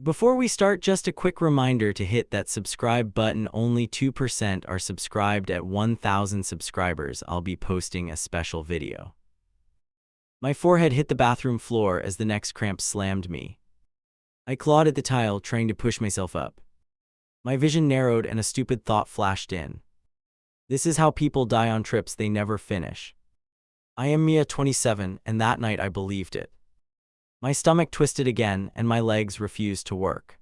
Before we start, just a quick reminder to hit that subscribe button. Only 2% are subscribed. At 1,000 subscribers, I'll be posting a special video. My forehead hit the bathroom floor as the next cramp slammed me. I clawed at the tile, trying to push myself up. My vision narrowed and a stupid thought flashed in. This is how people die on trips they never finish. I am Mia, 27, and that night I believed it. My stomach twisted again, and my legs refused to work.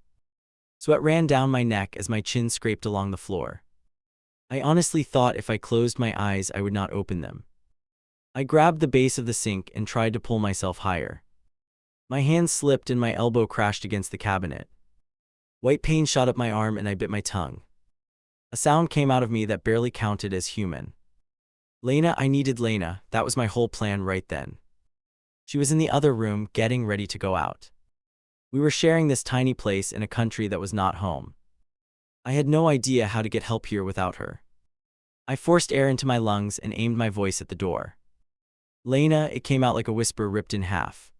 Sweat ran down my neck as my chin scraped along the floor. I honestly thought if I closed my eyes I would not open them. I grabbed the base of the sink and tried to pull myself higher. My hand slipped and my elbow crashed against the cabinet. White pain shot up my arm and I bit my tongue. A sound came out of me that barely counted as human. Lena, I needed Lena. That was my whole plan right then. She was in the other room, getting ready to go out. We were sharing this tiny place in a country that was not home. I had no idea how to get help here without her. I forced air into my lungs and aimed my voice at the door. Lena, it came out like a whisper ripped in half.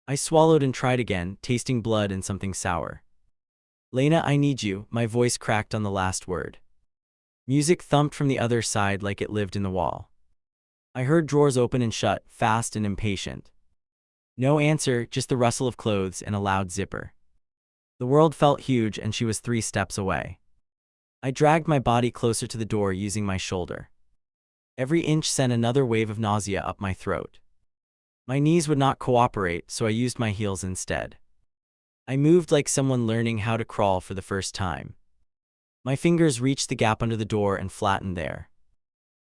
I swallowed and tried again, tasting blood and something sour. Lena, I need you. My voice cracked on the last word. Music thumped from the other side like it lived in the wall. I heard drawers open and shut, fast and impatient. No answer, just the rustle of clothes and a loud zipper. The world felt huge and she was 3 steps away. I dragged my body closer to the door using my shoulder. Every inch sent another wave of nausea up my throat. My knees would not cooperate, so I used my heels instead. I moved like someone learning how to crawl for the first time. My fingers reached the gap under the door and flattened there.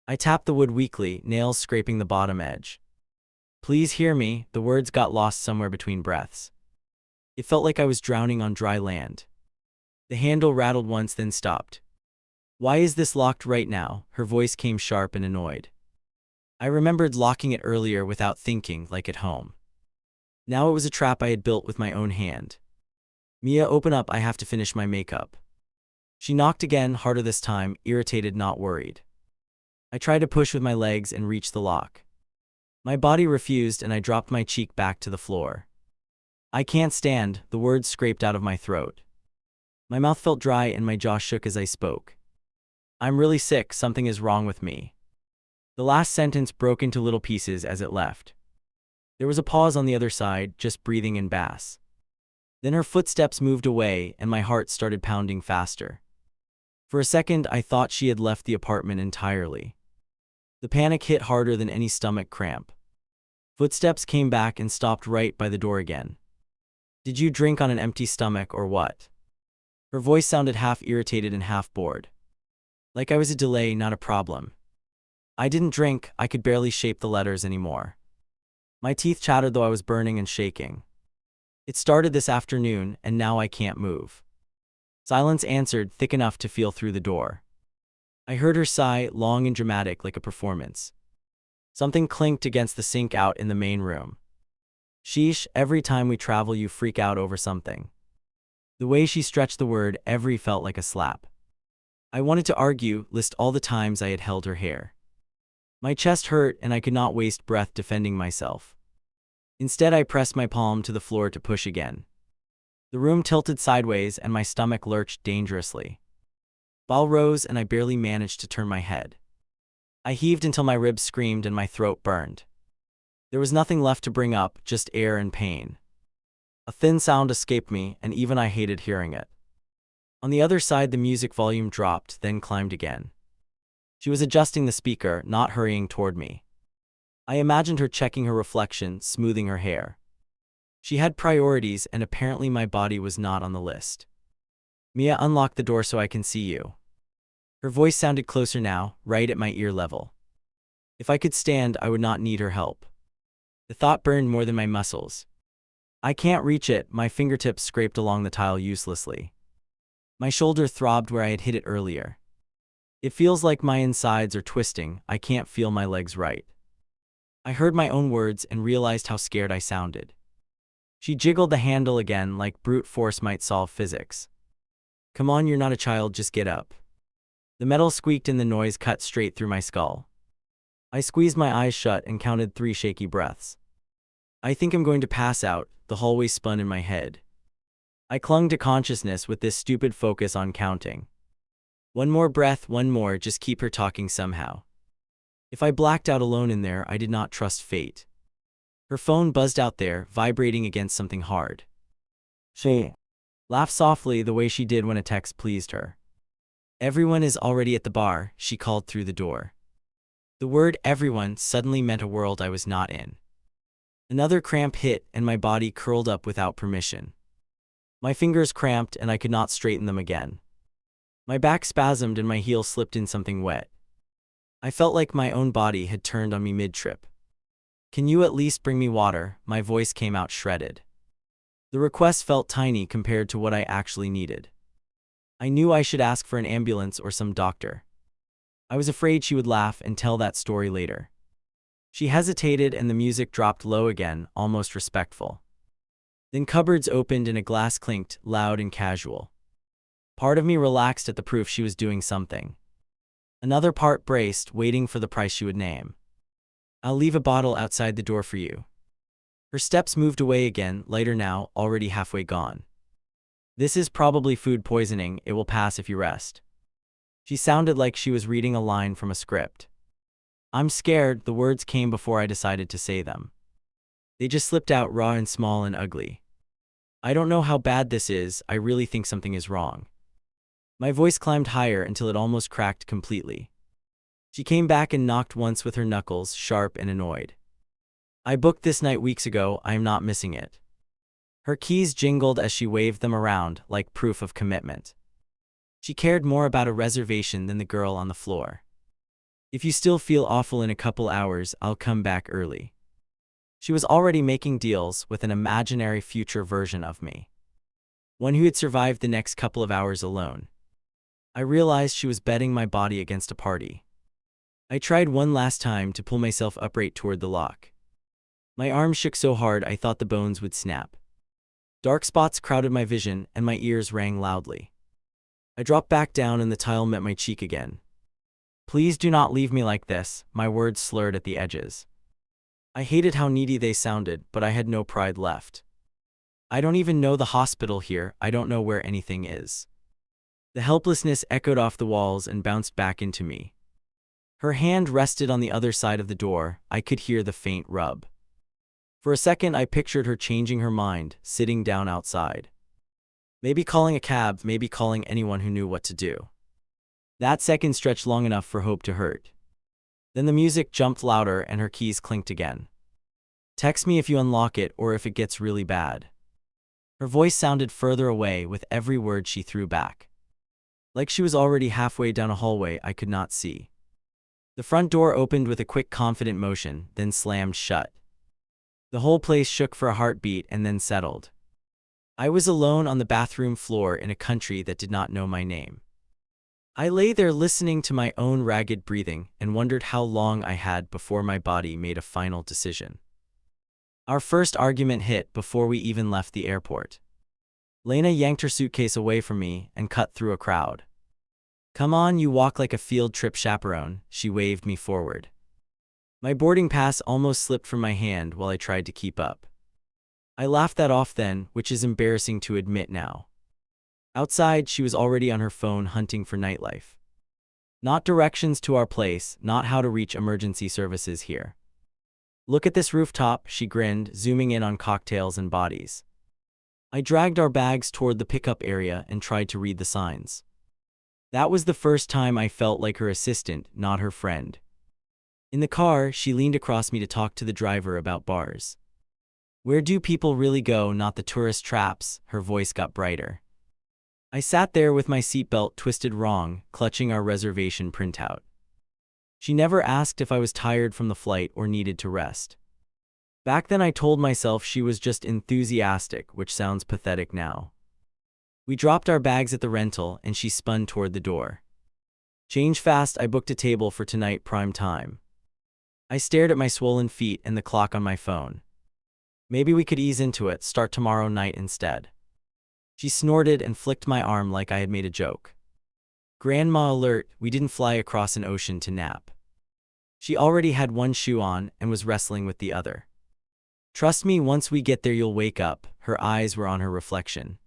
I tapped the wood weakly, nails scraping the bottom edge. Please hear me, the words got lost somewhere between breaths. It felt like I was drowning on dry land. The handle rattled once, then stopped. Why is this locked right now? Her voice came sharp and annoyed. I remembered locking it earlier without thinking, like at home. Now it was a trap I had built with my own hand. Mia, open up, I have to finish my makeup. She knocked again, harder this time, irritated, not worried. I tried to push with my legs and reach the lock. My body refused and I dropped my cheek back to the floor. I can't stand, the words scraped out of my throat. My mouth felt dry and my jaw shook as I spoke. I'm really sick, something is wrong with me. The last sentence broke into little pieces as it left. There was a pause on the other side, just breathing in bass. Then her footsteps moved away and my heart started pounding faster. For a second I thought she had left the apartment entirely. The panic hit harder than any stomach cramp. Footsteps came back and stopped right by the door again. Did you drink on an empty stomach or what? Her voice sounded half irritated and half bored. Like I was a delay, not a problem. I didn't drink, I could barely shape the letters anymore. My teeth chattered though I was burning and shaking. It started this afternoon and now I can't move. Silence answered, thick enough to feel through the door. I heard her sigh, long and dramatic like a performance. Something clinked against the sink out in the main room. Sheesh, every time we travel you freak out over something. The way she stretched the word every felt like a slap. I wanted to argue, list all the times I had held her hair. My chest hurt and I could not waste breath defending myself. Instead I pressed my palm to the floor to push again. The room tilted sideways and my stomach lurched dangerously. Ball rose and I barely managed to turn my head. I heaved until my ribs screamed and my throat burned. There was nothing left to bring up, just air and pain. A thin sound escaped me, and even I hated hearing it. On the other side the music volume dropped, then climbed again. She was adjusting the speaker, not hurrying toward me. I imagined her checking her reflection, smoothing her hair. She had priorities and apparently my body was not on the list. Mia, unlock the door so I can see you. Her voice sounded closer now, right at my ear level. If I could stand, I would not need her help. The thought burned more than my muscles. I can't reach it, my fingertips scraped along the tile uselessly. My shoulder throbbed where I had hit it earlier. It feels like my insides are twisting, I can't feel my legs right. I heard my own words and realized how scared I sounded. She jiggled the handle again like brute force might solve physics. Come on, you're not a child, just get up. The metal squeaked and the noise cut straight through my skull. I squeezed my eyes shut and counted 3 shaky breaths. I think I'm going to pass out, the hallway spun in my head. I clung to consciousness with this stupid focus on counting. One more breath, one more, just keep her talking somehow. If I blacked out alone in there, I did not trust fate. Her phone buzzed out there, vibrating against something hard. She laughed softly the way she did when a text pleased her. Everyone is already at the bar, she called through the door. The word everyone suddenly meant a world I was not in. Another cramp hit and my body curled up without permission. My fingers cramped and I could not straighten them again. My back spasmed and my heel slipped in something wet. I felt like my own body had turned on me mid-trip. Can you at least bring me water? My voice came out shredded. The request felt tiny compared to what I actually needed. I knew I should ask for an ambulance or some doctor. I was afraid she would laugh and tell that story later. She hesitated and the music dropped low again, almost respectful. Then cupboards opened and a glass clinked, loud and casual. Part of me relaxed at the proof she was doing something. Another part braced, waiting for the price she would name. I'll leave a bottle outside the door for you. Her steps moved away again, lighter now, already halfway gone. This is probably food poisoning, it will pass if you rest. She sounded like she was reading a line from a script. I'm scared, the words came before I decided to say them. They just slipped out raw and small and ugly. I don't know how bad this is, I really think something is wrong. My voice climbed higher until it almost cracked completely. She came back and knocked once with her knuckles, sharp and annoyed. I booked this night weeks ago, I am not missing it. Her keys jingled as she waved them around, like proof of commitment. She cared more about a reservation than the girl on the floor. If you still feel awful in a couple hours, I'll come back early. She was already making deals with an imaginary future version of me. One who had survived the next couple of hours alone. I realized she was betting my body against a party. I tried one last time to pull myself upright toward the lock. My arms shook so hard I thought the bones would snap. Dark spots crowded my vision and my ears rang loudly. I dropped back down and the tile met my cheek again. Please do not leave me like this, my words slurred at the edges. I hated how needy they sounded, but I had no pride left. I don't even know the hospital here, I don't know where anything is. The helplessness echoed off the walls and bounced back into me. Her hand rested on the other side of the door, I could hear the faint rub. For a second I pictured her changing her mind, sitting down outside. Maybe calling a cab, maybe calling anyone who knew what to do. That second stretched long enough for hope to hurt. Then the music jumped louder and her keys clinked again. Text me if you unlock it or if it gets really bad. Her voice sounded further away with every word she threw back. Like she was already halfway down a hallway I could not see. The front door opened with a quick confident motion, then slammed shut. The whole place shook for a heartbeat and then settled. I was alone on the bathroom floor in a country that did not know my name. I lay there listening to my own ragged breathing and wondered how long I had before my body made a final decision. Our first argument hit before we even left the airport. Lena yanked her suitcase away from me and cut through a crowd. Come on, you walk like a field trip chaperone, she waved me forward. My boarding pass almost slipped from my hand while I tried to keep up. I laughed that off then, which is embarrassing to admit now. Outside, she was already on her phone hunting for nightlife. Not directions to our place, not how to reach emergency services here. Look at this rooftop, she grinned, zooming in on cocktails and bodies. I dragged our bags toward the pickup area and tried to read the signs. That was the first time I felt like her assistant, not her friend. In the car, she leaned across me to talk to the driver about bars. Where do people really go, not the tourist traps? Her voice got brighter. I sat there with my seatbelt twisted wrong, clutching our reservation printout. She never asked if I was tired from the flight or needed to rest. Back then I told myself she was just enthusiastic, which sounds pathetic now. We dropped our bags at the rental and she spun toward the door. Change fast, I booked a table for tonight prime time. I stared at my swollen feet and the clock on my phone. Maybe we could ease into it, start tomorrow night instead. She snorted and flicked my arm like I had made a joke. Grandma alert, we didn't fly across an ocean to nap. She already had one shoe on and was wrestling with the other. Trust me, once we get there you'll wake up, her eyes were on her reflection.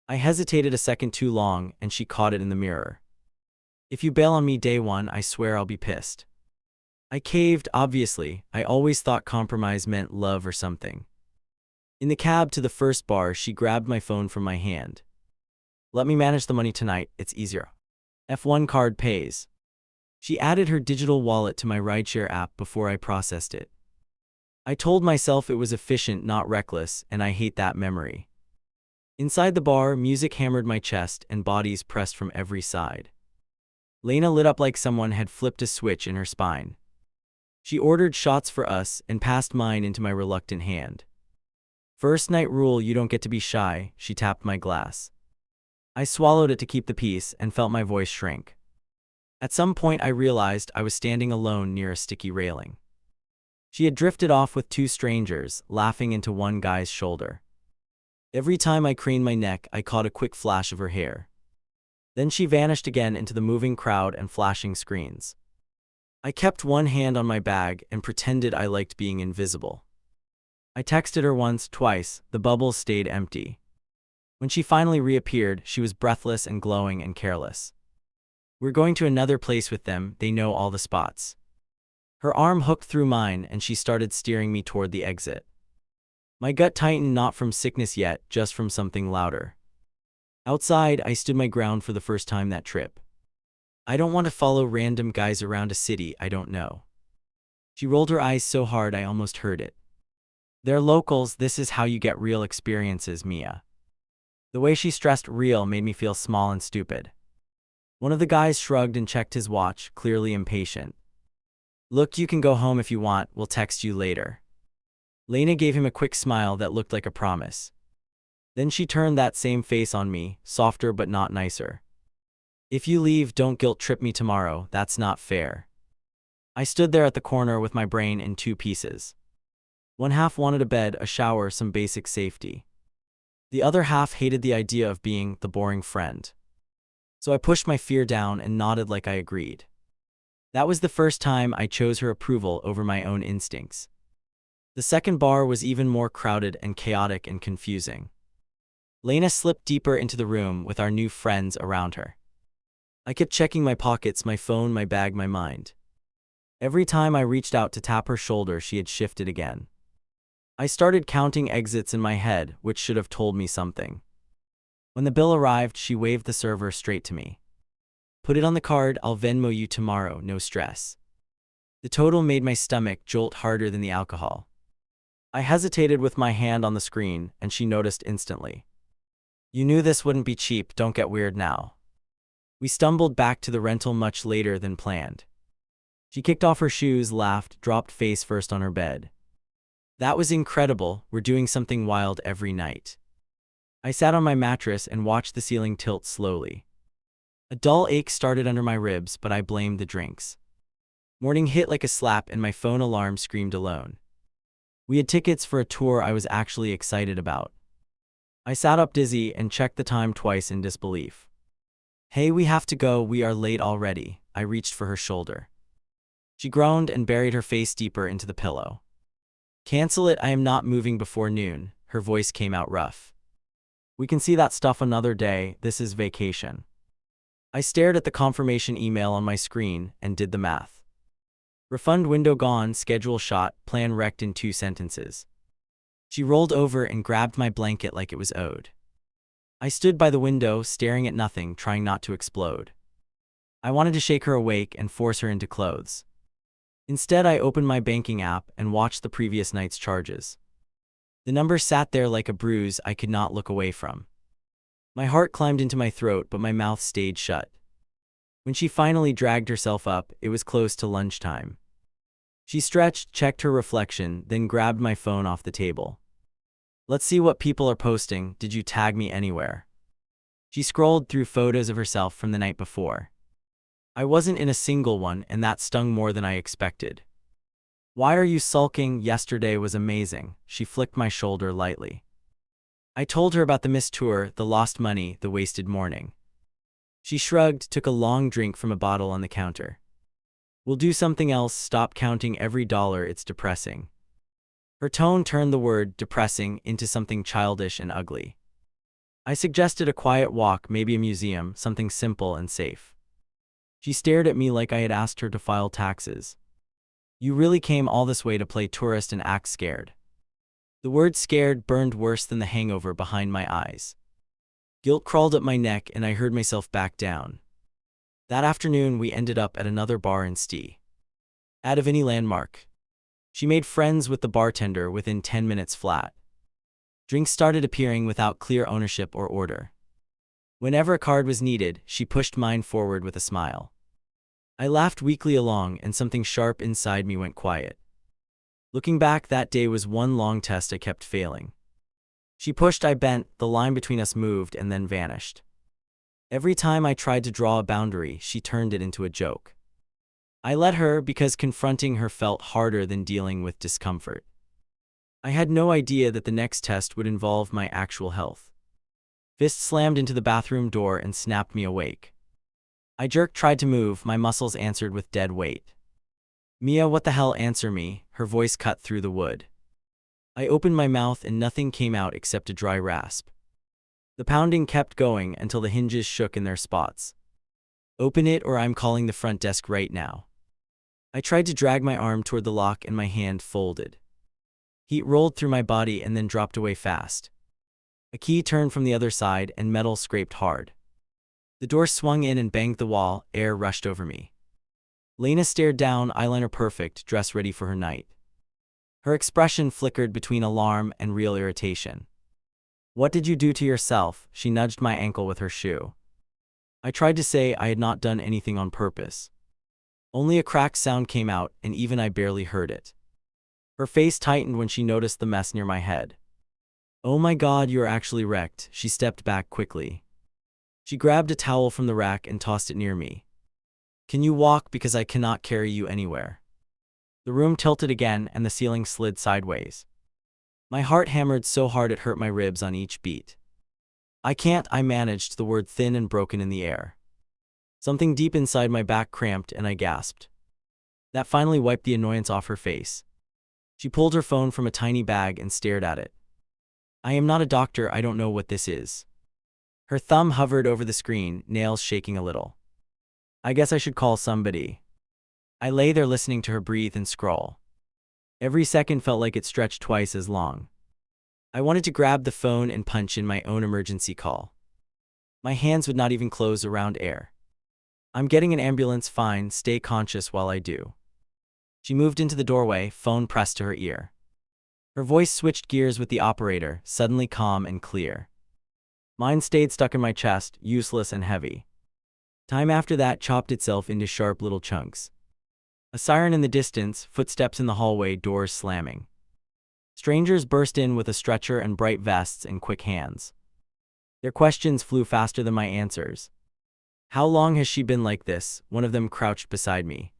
I hesitated a second too long, and she caught it in the mirror. "If you bail on me day one, I swear I'll be pissed." I caved, obviously. I always thought compromise meant love or something. In the cab to the first bar, she grabbed my phone from my hand. "Let me manage the money tonight, it's easier. F1 card pays." She added her digital wallet to my rideshare app before I processed it. I told myself it was efficient, not reckless, and I hate that memory. Inside the bar, music hammered my chest and bodies pressed from every side. Lena lit up like someone had flipped a switch in her spine. She ordered shots for us and passed mine into my reluctant hand. "First night rule, you don't get to be shy," she tapped my glass. I swallowed it to keep the peace and felt my voice shrink. At some point I realized I was standing alone near a sticky railing. She had drifted off with two strangers, laughing into one guy's shoulder. Every time I craned my neck, I caught a quick flash of her hair. Then she vanished again into the moving crowd and flashing screens. I kept one hand on my bag and pretended I liked being invisible. I texted her once, twice, the bubbles stayed empty. When she finally reappeared, she was breathless and glowing and careless. "We're going to another place with them, they know all the spots." Her arm hooked through mine and she started steering me toward the exit. My gut tightened, not from sickness yet, just from something louder. Outside, I stood my ground for the first time that trip. I don't want to follow random guys around a city I don't know. She rolled her eyes so hard I almost heard it. "They're locals, this is how you get real experiences, Mia." The way she stressed real made me feel small and stupid. One of the guys shrugged and checked his watch, clearly impatient. "Look, you can go home if you want, we'll text you later." Lena gave him a quick smile that looked like a promise. Then she turned that same face on me, softer but not nicer. "If you leave, don't guilt trip me tomorrow, that's not fair." I stood there at the corner with my brain in two pieces. One half wanted a bed, a shower, some basic safety. The other half hated the idea of being the boring friend. So I pushed my fear down and nodded like I agreed. That was the first time I chose her approval over my own instincts. The second bar was even more crowded and chaotic and confusing. Lena slipped deeper into the room with our new friends around her. I kept checking my pockets, my phone, my bag, my mind. Every time I reached out to tap her shoulder, she had shifted again. I started counting exits in my head, which should have told me something. When the bill arrived, she waved the server straight to me. "Put it on the card, I'll Venmo you tomorrow, no stress." The total made my stomach jolt harder than the alcohol. I hesitated with my hand on the screen, and she noticed instantly. "You knew this wouldn't be cheap, don't get weird now." We stumbled back to the rental much later than planned. She kicked off her shoes, laughed, dropped face first on her bed. "That was incredible, we're doing something wild every night." I sat on my mattress and watched the ceiling tilt slowly. A dull ache started under my ribs, but I blamed the drinks. Morning hit like a slap and my phone alarm screamed alone. We had tickets for a tour I was actually excited about. I sat up dizzy and checked the time twice in disbelief. "Hey, we have to go, we are late already." I reached for her shoulder. She groaned and buried her face deeper into the pillow. "Cancel it, I am not moving before noon." Her voice came out rough. "We can see that stuff another day, this is vacation." I stared at the confirmation email on my screen and did the math. Refund window gone, schedule shot, plan wrecked in 2 sentences. She rolled over and grabbed my blanket like it was owed. I stood by the window, staring at nothing, trying not to explode. I wanted to shake her awake and force her into clothes. Instead, I opened my banking app and watched the previous night's charges. The number sat there like a bruise I could not look away from. My heart climbed into my throat, but my mouth stayed shut. When she finally dragged herself up, it was close to lunchtime. She stretched, checked her reflection, then grabbed my phone off the table. "Let's see what people are posting, did you tag me anywhere?" She scrolled through photos of herself from the night before. I wasn't in a single one, and that stung more than I expected. "Why are you sulking? Yesterday was amazing." She flicked my shoulder lightly. I told her about the missed tour, the lost money, the wasted morning. She shrugged, took a long drink from a bottle on the counter. "We'll do something else, stop counting every dollar, it's depressing." Her tone turned the word depressing into something childish and ugly. I suggested a quiet walk, maybe a museum, something simple and safe. She stared at me like I had asked her to file taxes. You really came all this way to play tourist and act scared. The word scared burned worse than the hangover behind my eyes. Guilt crawled up my neck and I heard myself back down. That afternoon we ended up at another bar in Ste. Out of any landmark. She made friends with the bartender within 10 minutes flat. Drinks started appearing without clear ownership or order. Whenever a card was needed, she pushed mine forward with a smile. I laughed weakly along and something sharp inside me went quiet. Looking back, that day was one long test I kept failing. She pushed, I bent, the line between us moved and then vanished. Every time I tried to draw a boundary, she turned it into a joke. I let her because confronting her felt harder than dealing with discomfort. I had no idea that the next test would involve my actual health. Fist slammed into the bathroom door and snapped me awake. I jerked, tried to move, my muscles answered with dead weight. Mia, what the hell, answer me, her voice cut through the wood. I opened my mouth and nothing came out except a dry rasp. The pounding kept going until the hinges shook in their spots. Open it or I'm calling the front desk right now. I tried to drag my arm toward the lock and my hand folded. Heat rolled through my body and then dropped away fast. A key turned from the other side and metal scraped hard. The door swung in and banged the wall, air rushed over me. Lena stared down, eyeliner perfect, dress ready for her night. Her expression flickered between alarm and real irritation. What did you do to yourself? She nudged my ankle with her shoe. I tried to say I had not done anything on purpose. Only a cracked sound came out, and even I barely heard it. Her face tightened when she noticed the mess near my head. Oh my God, you're actually wrecked. She stepped back quickly. She grabbed a towel from the rack and tossed it near me. Can you walk, because I cannot carry you anywhere? The room tilted again and the ceiling slid sideways. My heart hammered so hard it hurt my ribs on each beat. I can't, I managed, the word thin and broken in the air. Something deep inside my back cramped and I gasped. That finally wiped the annoyance off her face. She pulled her phone from a tiny bag and stared at it. I am not a doctor, I don't know what this is. Her thumb hovered over the screen, nails shaking a little. I guess I should call somebody. I lay there listening to her breathe and scroll. Every second felt like it stretched twice as long. I wanted to grab the phone and punch in my own emergency call. My hands would not even close around air. I'm getting an ambulance, fine, stay conscious while I do. She moved into the doorway, phone pressed to her ear. Her voice switched gears with the operator, suddenly calm and clear. Mine stayed stuck in my chest, useless and heavy. Time after that chopped itself into sharp little chunks. A siren in the distance, footsteps in the hallway, doors slamming. Strangers burst in with a stretcher and bright vests and quick hands. Their questions flew faster than my answers. How long has she been like this? One of them crouched beside me.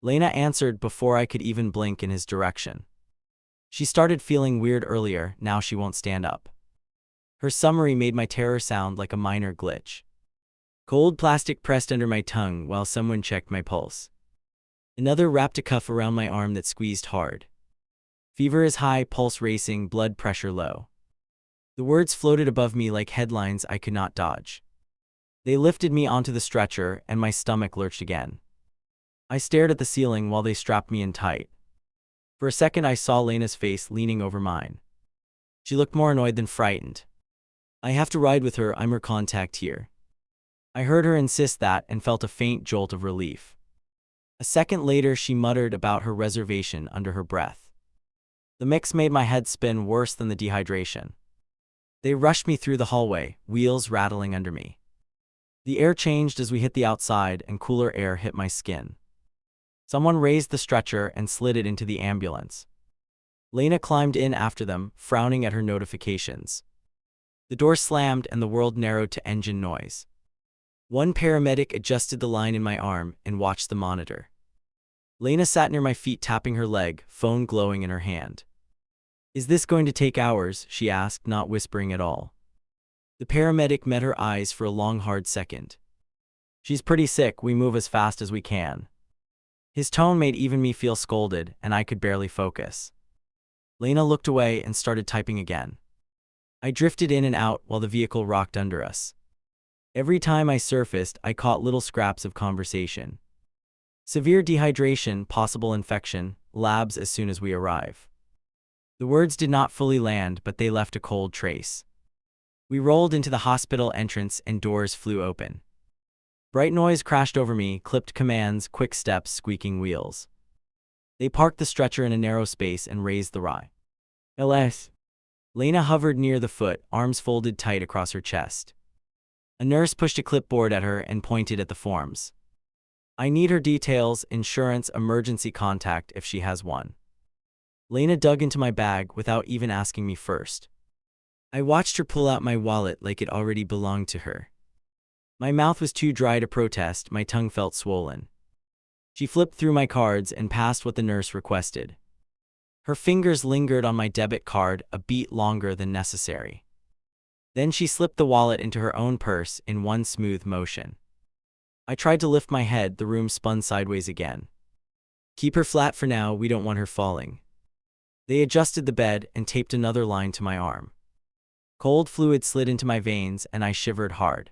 Lena answered before I could even blink in his direction. She started feeling weird earlier, now she won't stand up. Her summary made my terror sound like a minor glitch. Cold plastic pressed under my tongue while someone checked my pulse. Another wrapped a cuff around my arm that squeezed hard. Fever is high, pulse racing, blood pressure low. The words floated above me like headlines I could not dodge. They lifted me onto the stretcher and my stomach lurched again. I stared at the ceiling while they strapped me in tight. For a second I saw Lena's face leaning over mine. She looked more annoyed than frightened. I have to ride with her, I'm her contact here. I heard her insist that and felt a faint jolt of relief. A second later she muttered about her reservation under her breath. The mix made my head spin worse than the dehydration. They rushed me through the hallway, wheels rattling under me. The air changed as we hit the outside and cooler air hit my skin. Someone raised the stretcher and slid it into the ambulance. Lena climbed in after them, frowning at her notifications. The door slammed and the world narrowed to engine noise. One paramedic adjusted the line in my arm and watched the monitor. Lena sat near my feet tapping her leg, phone glowing in her hand. Is this going to take hours? She asked, not whispering at all. The paramedic met her eyes for a long hard second. She's pretty sick, we move as fast as we can. His tone made even me feel scolded, and I could barely focus. Lena looked away and started typing again. I drifted in and out while the vehicle rocked under us. Every time I surfaced, I caught little scraps of conversation. Severe dehydration, possible infection, labs as soon as we arrive. The words did not fully land, but they left a cold trace. We rolled into the hospital entrance and doors flew open. Bright noise crashed over me, clipped commands, quick steps, squeaking wheels. They parked the stretcher in a narrow space and raised the rye. LS. Lena hovered near the foot, arms folded tight across her chest. A nurse pushed a clipboard at her and pointed at the forms. I need her details, insurance, emergency contact if she has one. Lena dug into my bag without even asking me first. I watched her pull out my wallet like it already belonged to her. My mouth was too dry to protest, my tongue felt swollen. She flipped through my cards and passed what the nurse requested. Her fingers lingered on my debit card a beat longer than necessary. Then she slipped the wallet into her own purse in one smooth motion. I tried to lift my head, the room spun sideways again. Keep her flat for now, we don't want her falling. They adjusted the bed and taped another line to my arm. Cold fluid slid into my veins and I shivered hard.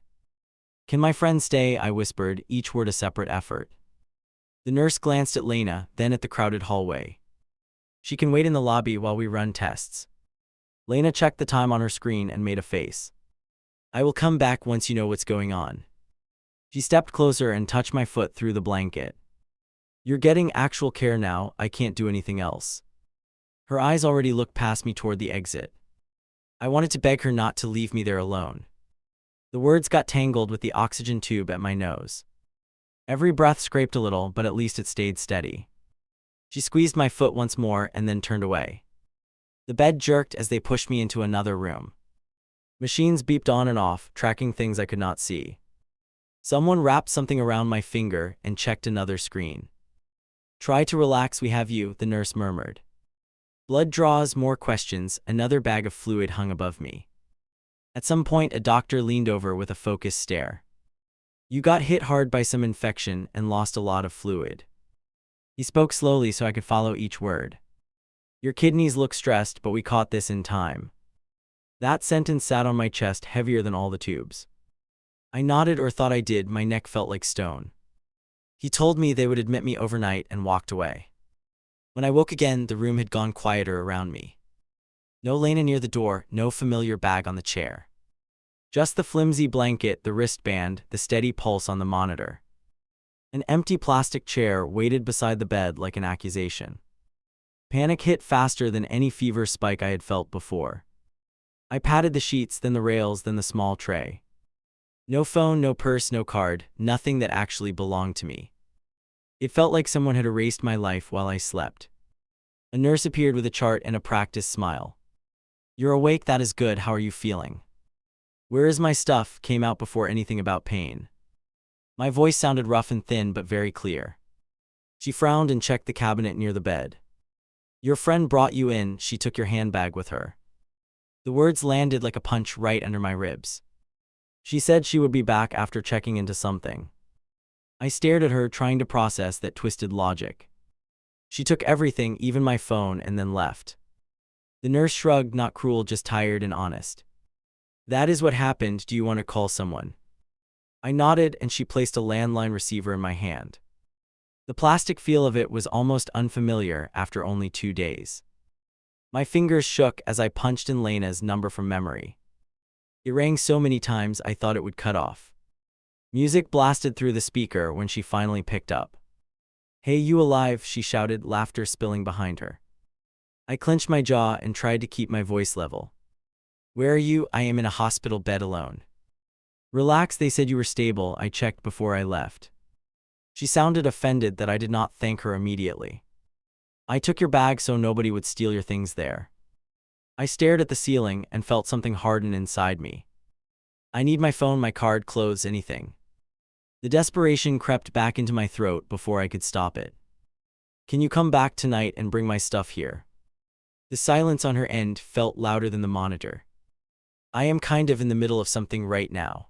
Can my friend stay? I whispered, each word a separate effort. The nurse glanced at Lena, then at the crowded hallway. She can wait in the lobby while we run tests. Lena checked the time on her screen and made a face. I will come back once you know what's going on. She stepped closer and touched my foot through the blanket. You're getting actual care now, I can't do anything else. Her eyes already looked past me toward the exit. I wanted to beg her not to leave me there alone. The words got tangled with the oxygen tube at my nose. Every breath scraped a little, but at least it stayed steady. She squeezed my foot once more and then turned away. The bed jerked as they pushed me into another room. Machines beeped on and off, tracking things I could not see. Someone wrapped something around my finger and checked another screen. Try to relax, we have you, the nurse murmured. Blood draws, more questions, another bag of fluid hung above me. At some point, a doctor leaned over with a focused stare. You got hit hard by some infection and lost a lot of fluid. He spoke slowly so I could follow each word. Your kidneys look stressed, but we caught this in time. That sentence sat on my chest heavier than all the tubes. I nodded, or thought I did, my neck felt like stone. He told me they would admit me overnight and walked away. When I woke again, the room had gone quieter around me. No Lena near the door, no familiar bag on the chair. Just the flimsy blanket, the wristband, the steady pulse on the monitor. An empty plastic chair waited beside the bed like an accusation. Panic hit faster than any fever spike I had felt before. I patted the sheets, then the rails, then the small tray. No phone, no purse, no card, nothing that actually belonged to me. It felt like someone had erased my life while I slept. A nurse appeared with a chart and a practiced smile. You're awake, that is good, how are you feeling? Where is my stuff? Came out before anything about pain. My voice sounded rough and thin but very clear. She frowned and checked the cabinet near the bed. Your friend brought you in, she took your handbag with her. The words landed like a punch right under my ribs. She said she would be back after checking into something. I stared at her, trying to process that twisted logic. She took everything, even my phone, and then left. The nurse shrugged, not cruel, just tired and honest. That is what happened, do you want to call someone? I nodded and she placed a landline receiver in my hand. The plastic feel of it was almost unfamiliar after only 2 days. My fingers shook as I punched in Lena's number from memory. It rang so many times I thought it would cut off. Music blasted through the speaker when she finally picked up. Hey, you alive? She shouted, laughter spilling behind her. I clenched my jaw and tried to keep my voice level. Where are you? I am in a hospital bed alone. Relax, they said you were stable, I checked before I left. She sounded offended that I did not thank her immediately. I took your bag so nobody would steal your things there. I stared at the ceiling and felt something harden inside me. I need my phone, my card, clothes, anything. The desperation crept back into my throat before I could stop it. Can you come back tonight and bring my stuff here? The silence on her end felt louder than the monitor. I am kind of in the middle of something right now.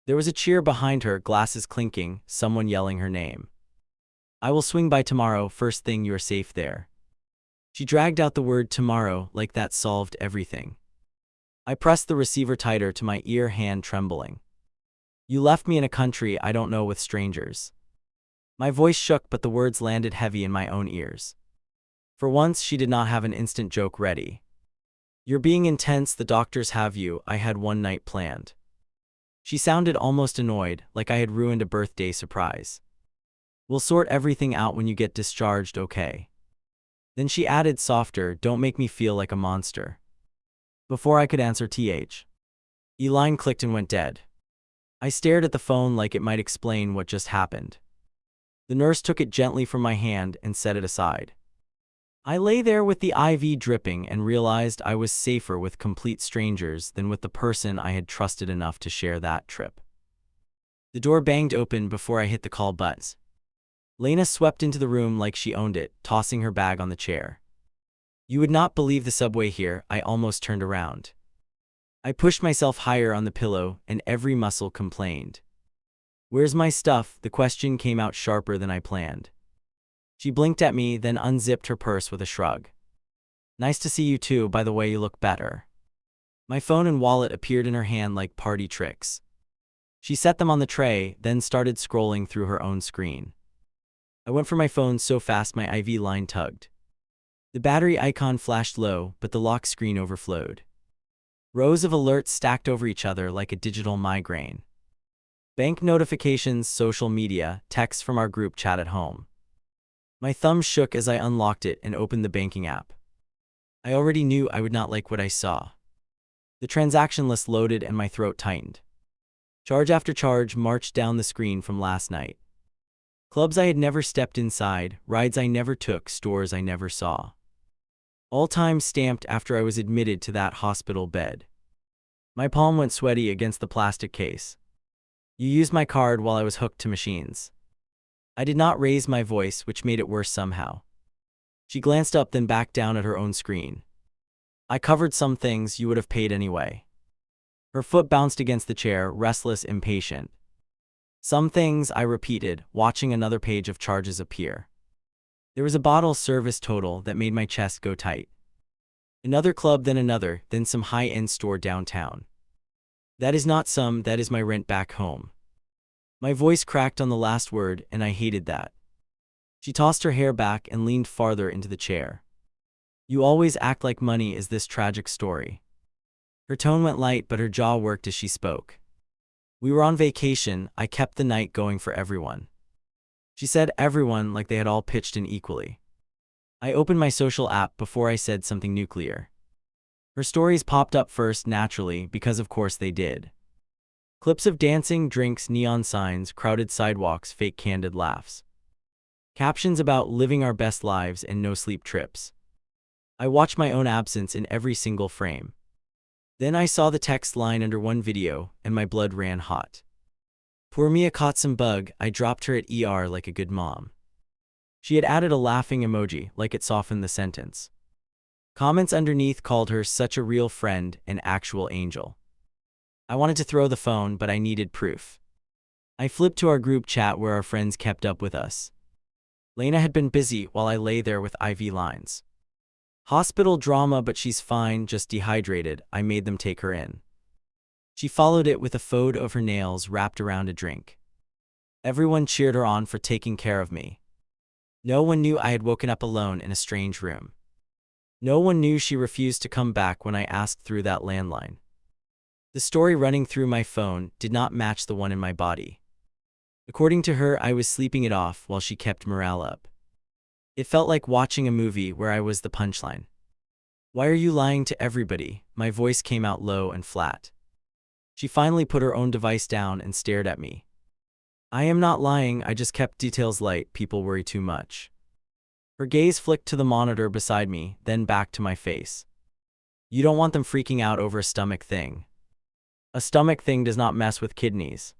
There was a cheer behind her, glasses clinking, someone yelling her name. I will swing by tomorrow, first thing, you are safe there. She dragged out the word tomorrow like that solved everything. I pressed the receiver tighter to my ear, hand trembling. You left me in a country I don't know with strangers. My voice shook, but the words landed heavy in my own ears. For once, she did not have an instant joke ready. You're being intense, the doctors have you, I had one night planned. She sounded almost annoyed, like I had ruined a birthday surprise. We'll sort everything out when you get discharged, okay? Then she added softer, don't make me feel like a monster. Before I could answer, line clicked and went dead. I stared at the phone like it might explain what just happened. The nurse took it gently from my hand and set it aside. I lay there with the IV dripping and realized I was safer with complete strangers than with the person I had trusted enough to share that trip. The door banged open before I hit the call button. Lena swept into the room like she owned it, tossing her bag on the chair. You would not believe the subway here, I almost turned around. I pushed myself higher on the pillow, and every muscle complained. Where's my stuff? The question came out sharper than I planned. She blinked at me, then unzipped her purse with a shrug. Nice to see you too, by the way, you look better. My phone and wallet appeared in her hand like party tricks. She set them on the tray, then started scrolling through her own screen. I went for my phone so fast my IV line tugged. The battery icon flashed low, but the lock screen overflowed. Rows of alerts stacked over each other like a digital migraine. Bank notifications, social media, texts from our group chat at home. My thumb shook as I unlocked it and opened the banking app. I already knew I would not like what I saw. The transaction list loaded and my throat tightened. Charge after charge marched down the screen from last night. Clubs I had never stepped inside, rides I never took, stores I never saw. All time stamped after I was admitted to that hospital bed. My palm went sweaty against the plastic case. You used my card while I was hooked to machines. I did not raise my voice, which made it worse somehow. She glanced up, then back down at her own screen. I covered some things you would have paid anyway. Her foot bounced against the chair, restless, impatient. Some things, I repeated, watching another page of charges appear. There was a bottle service total that made my chest go tight. Another club, then another, then some high-end store downtown. That is not some, that is my rent back home. My voice cracked on the last word, and I hated that. She tossed her hair back and leaned farther into the chair. You always act like money is this tragic story. Her tone went light, but her jaw worked as she spoke. We were on vacation, I kept the night going for everyone. She said everyone like they had all pitched in equally. I opened my social app before I said something nuclear. Her stories popped up first naturally, because of course they did. Clips of dancing, drinks, neon signs, crowded sidewalks, fake candid laughs. Captions about living our best lives and no-sleep trips. I watched my own absence in every single frame. Then I saw the text line under one video, and my blood ran hot. Poor Mia caught some bug, I dropped her at ER like a good mom. She had added a laughing emoji, like it softened the sentence. Comments underneath called her such a real friend, an actual angel. I wanted to throw the phone, but I needed proof. I flipped to our group chat where our friends kept up with us. Lena had been busy while I lay there with IV lines. Hospital drama, but she's fine, just dehydrated, I made them take her in. She followed it with a photo of her nails wrapped around a drink. Everyone cheered her on for taking care of me. No one knew I had woken up alone in a strange room. No one knew she refused to come back when I asked through that landline. The story running through my phone did not match the one in my body. According to her, I was sleeping it off while she kept morale up. It felt like watching a movie where I was the punchline. Why are you lying to everybody? My voice came out low and flat. She finally put her own device down and stared at me. I am not lying, I just kept details light, people worry too much. Her gaze flicked to the monitor beside me, then back to my face. You don't want them freaking out over a stomach thing. A stomach thing does not mess with kidneys.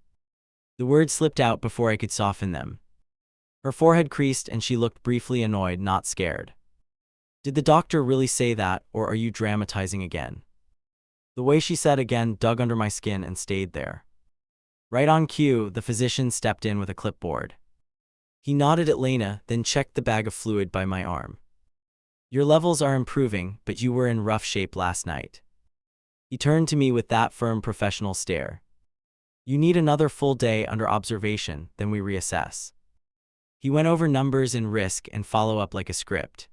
The words slipped out before I could soften them. Her forehead creased and she looked briefly annoyed, not scared. Did the doctor really say that, or are you dramatizing again? The way she said again dug under my skin and stayed there. Right on cue, the physician stepped in with a clipboard. He nodded at Lena, then checked the bag of fluid by my arm. Your levels are improving, but you were in rough shape last night. He turned to me with that firm professional stare. You need another full day under observation, then we reassess. He went over numbers and risk and follow-up like a script.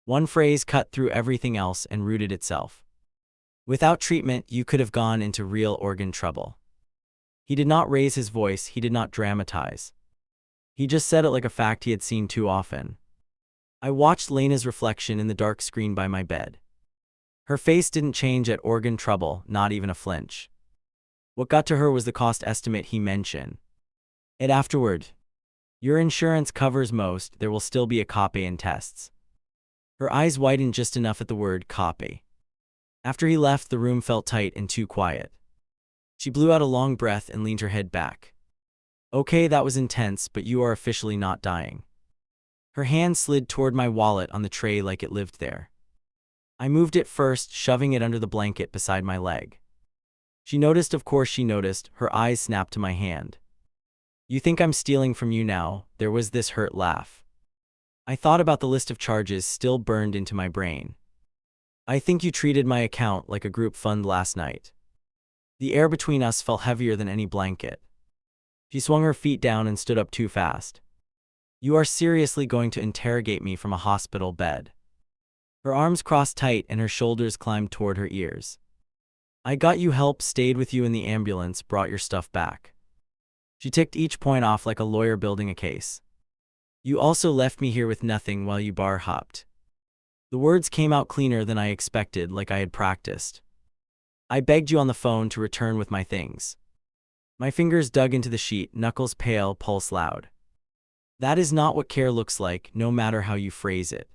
One phrase cut through everything else and rooted itself. Without treatment, you could have gone into real organ trouble. He did not raise his voice, he did not dramatize. He just said it like a fact he had seen too often. I watched Lena's reflection in the dark screen by my bed. Her face didn't change at organ trouble, not even a flinch. What got to her was the cost estimate he mentioned. And afterward, your insurance covers most, there will still be a copay and tests. Her eyes widened just enough at the word copay. After he left, the room felt tight and too quiet. She blew out a long breath and leaned her head back. Okay, that was intense, but you are officially not dying. Her hand slid toward my wallet on the tray like it lived there. I moved it first, shoving it under the blanket beside my leg. She noticed, of course she noticed, her eyes snapped to my hand. You think I'm stealing from you now? There was this hurt laugh. I thought about the list of charges still burned into my brain. I think you treated my account like a group fund last night. The air between us felt heavier than any blanket. She swung her feet down and stood up too fast. You are seriously going to interrogate me from a hospital bed? Her arms crossed tight and her shoulders climbed toward her ears. I got you help, stayed with you in the ambulance, brought your stuff back. She ticked each point off like a lawyer building a case. You also left me here with nothing while you bar hopped. The words came out cleaner than I expected, like I had practiced. I begged you on the phone to return with my things. My fingers dug into the sheet, knuckles pale, pulse loud. That is not what care looks like, no matter how you phrase it.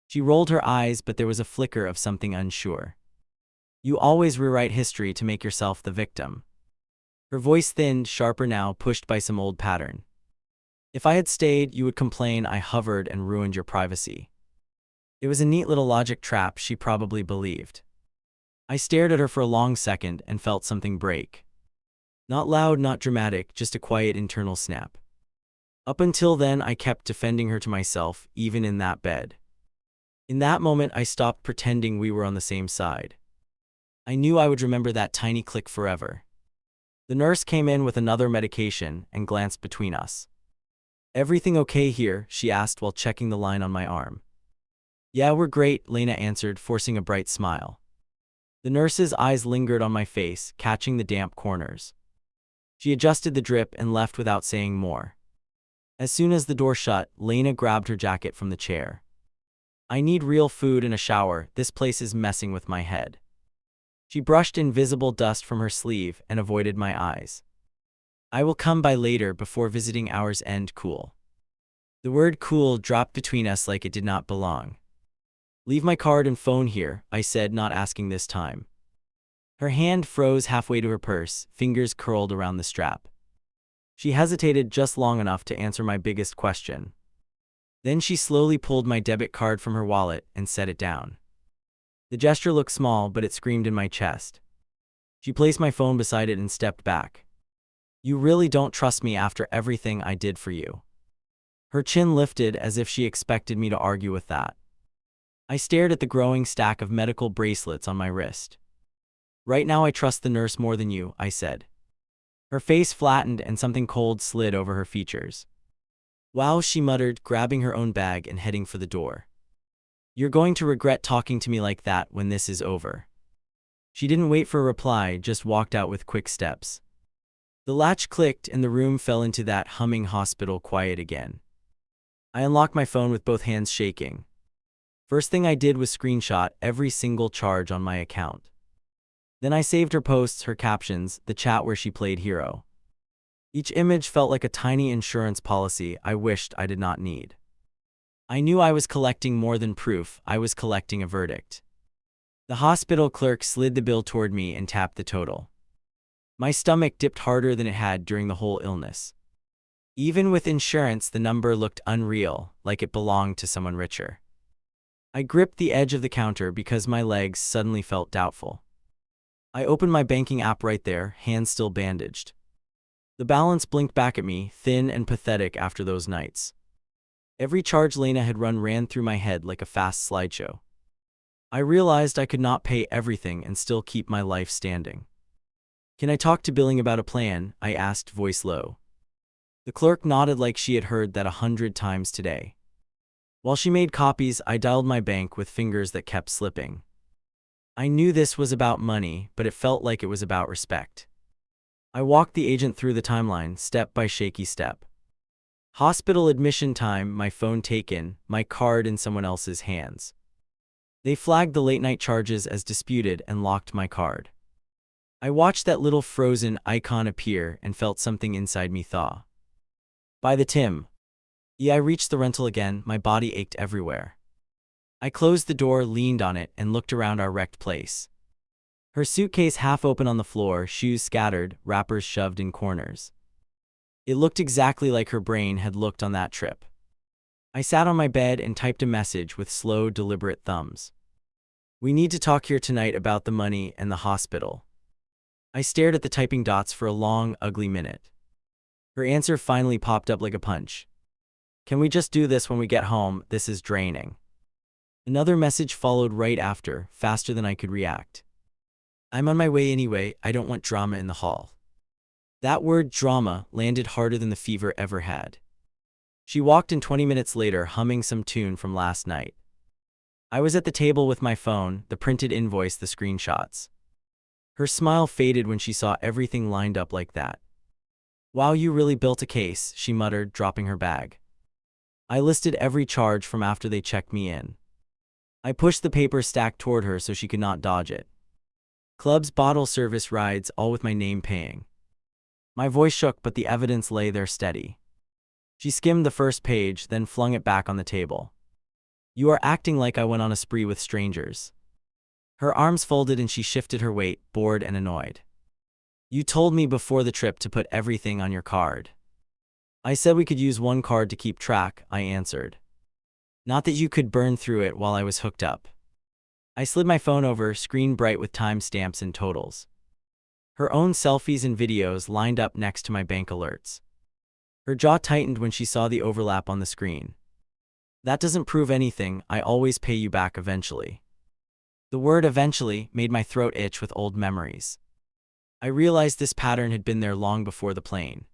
She rolled her eyes, but there was a flicker of something unsure. You always rewrite history to make yourself the victim. Her voice thinned, sharper now, pushed by some old pattern. If I had stayed, you would complain I hovered and ruined your privacy. It was a neat little logic trap she probably believed. I stared at her for a long second and felt something break. Not loud, not dramatic, just a quiet internal snap. Up until then, I kept defending her to myself, even in that bed. In that moment, I stopped pretending we were on the same side. I knew I would remember that tiny click forever. The nurse came in with another medication and glanced between us. Everything okay here? She asked while checking the line on my arm. Yeah, we're great, Lena answered, forcing a bright smile. The nurse's eyes lingered on my face, catching the damp corners. She adjusted the drip and left without saying more. As soon as the door shut, Lena grabbed her jacket from the chair. I need real food and a shower, this place is messing with my head. She brushed invisible dust from her sleeve and avoided my eyes. I will come by later before visiting hours end, cool. The word cool dropped between us like it did not belong. Leave my card and phone here, I said, not asking this time. Her hand froze halfway to her purse, fingers curled around the strap. She hesitated just long enough to answer my biggest question. Then she slowly pulled my debit card from her wallet and set it down. The gesture looked small, but it screamed in my chest. She placed my phone beside it and stepped back. You really don't trust me after everything I did for you. Her chin lifted as if she expected me to argue with that. I stared at the growing stack of medical bracelets on my wrist. Right now I trust the nurse more than you, I said. Her face flattened and something cold slid over her features. Wow, she muttered, grabbing her own bag and heading for the door. You're going to regret talking to me like that when this is over. She didn't wait for a reply, just walked out with quick steps. The latch clicked and the room fell into that humming hospital quiet again. I unlocked my phone with both hands shaking. First thing I did was screenshot every single charge on my account. Then I saved her posts, her captions, the chat where she played hero. Each image felt like a tiny insurance policy I wished I did not need. I knew I was collecting more than proof, I was collecting a verdict. The hospital clerk slid the bill toward me and tapped the total. My stomach dipped harder than it had during the whole illness. Even with insurance, the number looked unreal, like it belonged to someone richer. I gripped the edge of the counter because my legs suddenly felt doubtful. I opened my banking app right there, hands still bandaged. The balance blinked back at me, thin and pathetic after those nights. Every charge Lena had run ran through my head like a fast slideshow. I realized I could not pay everything and still keep my life standing. "Can I talk to billing about a plan?" I asked, voice low. The clerk nodded like she had heard that 100 times today. While she made copies, I dialed my bank with fingers that kept slipping. I knew this was about money, but it felt like it was about respect. I walked the agent through the timeline, step by shaky step. Hospital admission time, my phone taken, my card in someone else's hands. They flagged the late-night charges as disputed and locked my card. I watched that little frozen icon appear and felt something inside me thaw. By the Tim. Yeah, I reached the rental again, my body ached everywhere. I closed the door, leaned on it, and looked around our wrecked place. Her suitcase half open on the floor, shoes scattered, wrappers shoved in corners. It looked exactly like her brain had looked on that trip. I sat on my bed and typed a message with slow, deliberate thumbs. "We need to talk here tonight about the money and the hospital." I stared at the typing dots for a long, ugly minute. Her answer finally popped up like a punch. "Can we just do this when we get home? This is draining." Another message followed right after, faster than I could react. "I'm on my way anyway, I don't want drama in the hall." That word drama landed harder than the fever ever had. She walked in 20 minutes later, humming some tune from last night. I was at the table with my phone, the printed invoice, the screenshots. Her smile faded when she saw everything lined up like that. "Wow, you really built a case," she muttered, dropping her bag. I listed every charge from after they checked me in. I pushed the paper stack toward her so she could not dodge it. Clubs, bottle service, rides, all with my name paying. My voice shook, but the evidence lay there steady. She skimmed the first page, then flung it back on the table. "You are acting like I went on a spree with strangers." Her arms folded and she shifted her weight, bored and annoyed. "You told me before the trip to put everything on your card." "I said we could use one card to keep track," I answered. "Not that you could burn through it while I was hooked up." I slid my phone over, screen bright with timestamps and totals. Her own selfies and videos lined up next to my bank alerts. Her jaw tightened when she saw the overlap on the screen. "That doesn't prove anything, I always pay you back eventually." The word "eventually" made my throat itch with old memories. I realized this pattern had been there long before the plane.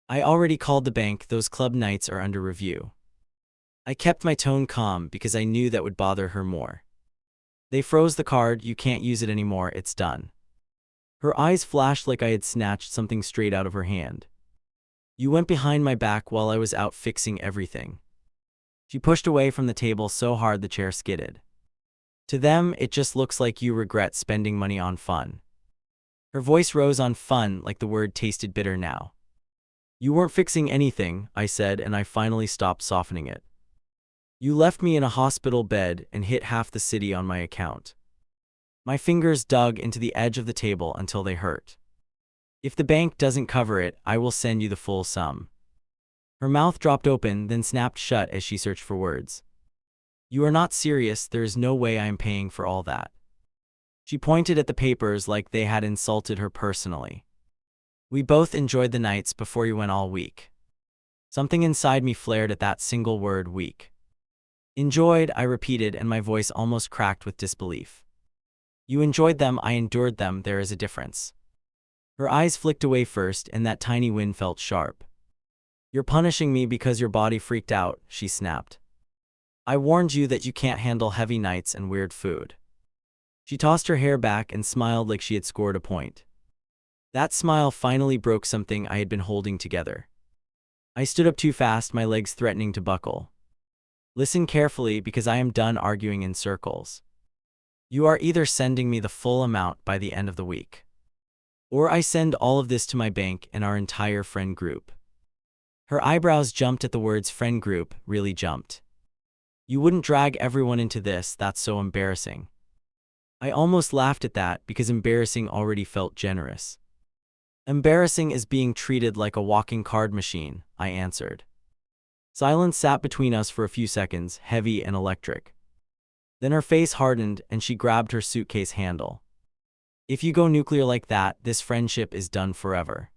I already called the bank, those club nights are under review. I kept my tone calm because I knew that would bother her more. "They froze the card, you can't use it anymore, it's done." Her eyes flashed like I had snatched something straight out of her hand. "You went behind my back while I was out fixing everything." She pushed away from the table so hard the chair skidded. "To them, it just looks like you regret spending money on fun." Her voice rose on fun like the word tasted bitter now. "You weren't fixing anything," I said, and I finally stopped softening it. "You left me in a hospital bed and hit half the city on my account." My fingers dug into the edge of the table until they hurt. "If the bank doesn't cover it, I will send you the full sum." Her mouth dropped open, then snapped shut as she searched for words. "You are not serious, there is no way I am paying for all that." She pointed at the papers like they had insulted her personally. "We both enjoyed the nights before you went all week." Something inside me flared at that single word, week. "Enjoyed," I repeated, and my voice almost cracked with disbelief. "You enjoyed them, I endured them, there is a difference." Her eyes flicked away first, and that tiny wind felt sharp. "You're punishing me because your body freaked out," she snapped. "I warned you that you can't handle heavy nights and weird food." She tossed her hair back and smiled like she had scored a point. That smile finally broke something I had been holding together. I stood up too fast, my legs threatening to buckle. "Listen carefully, because I am done arguing in circles. You are either sending me the full amount by the end of the week, or I send all of this to my bank and our entire friend group." Her eyebrows jumped at the words friend group, really jumped. "You wouldn't drag everyone into this, that's so embarrassing." I almost laughed at that because embarrassing already felt generous. "Embarrassing is being treated like a walking card machine," I answered. Silence sat between us for a few seconds, heavy and electric. Then her face hardened and she grabbed her suitcase handle. "If you go nuclear like that, this friendship is done forever."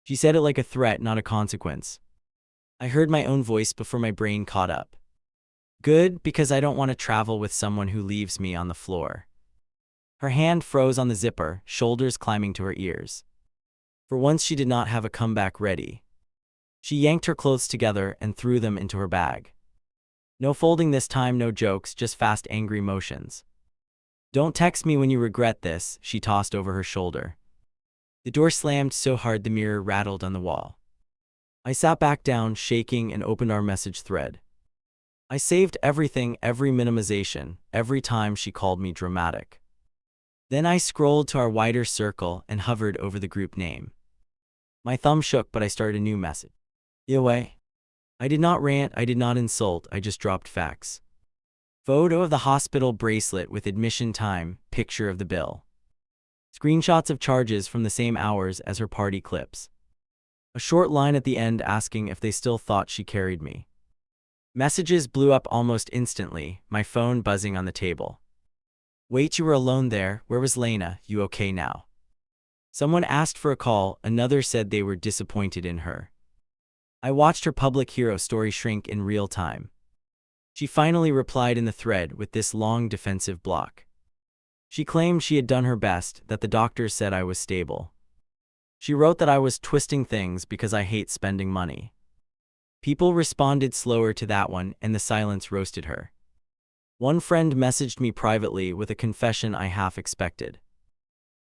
She said it like a threat, not a consequence. I heard my own voice before my brain caught up. Good, because I don't want to travel with someone who leaves me on the floor. Her hand froze on the zipper, shoulders climbing to her ears. For once she did not have a comeback ready. She yanked her clothes together and threw them into her bag. No folding this time, no jokes, just fast, angry motions. Don't text me when you regret this, she tossed over her shoulder. The door slammed so hard the mirror rattled on the wall. I sat back down, shaking, and opened our message thread. I saved everything, every minimization, every time she called me dramatic. Then I scrolled to our wider circle and hovered over the group name. My thumb shook, but I started a new message. Away. I did not rant, I did not insult, I just dropped facts. Photo of the hospital bracelet with admission time, picture of the bill. Screenshots of charges from the same hours as her party clips. A short line at the end asking if they still thought she carried me. Messages blew up almost instantly, my phone buzzing on the table. Wait, you were alone there, where was Lena, you okay now? Someone asked for a call, another said they were disappointed in her. I watched her public hero story shrink in real time. She finally replied in the thread with this long defensive block. She claimed she had done her best, that the doctors said I was stable. She wrote that I was twisting things because I hate spending money. People responded slower to that one, and the silence roasted her. One friend messaged me privately with a confession I half expected.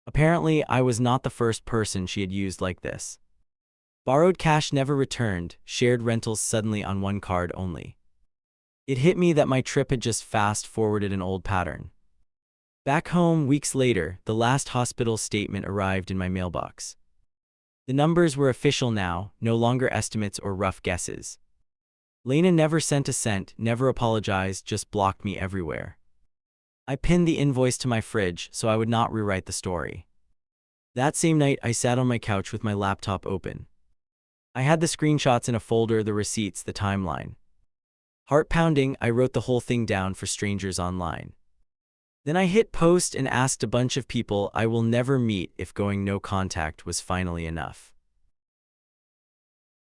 Apparently, I was not the first person she had used like this. Borrowed cash never returned, shared rentals suddenly on one card only. It hit me that my trip had just fast-forwarded an old pattern. Back home, weeks later, the last hospital statement arrived in my mailbox. The numbers were official now, no longer estimates or rough guesses. Lena never sent a cent, never apologized, just blocked me everywhere. I pinned the invoice to my fridge so I would not rewrite the story. That same night, I sat on my couch with my laptop open. I had the screenshots in a folder, the receipts, the timeline. Heart pounding, I wrote the whole thing down for strangers online. Then I hit post and asked a bunch of people I will never meet if going no contact was finally enough.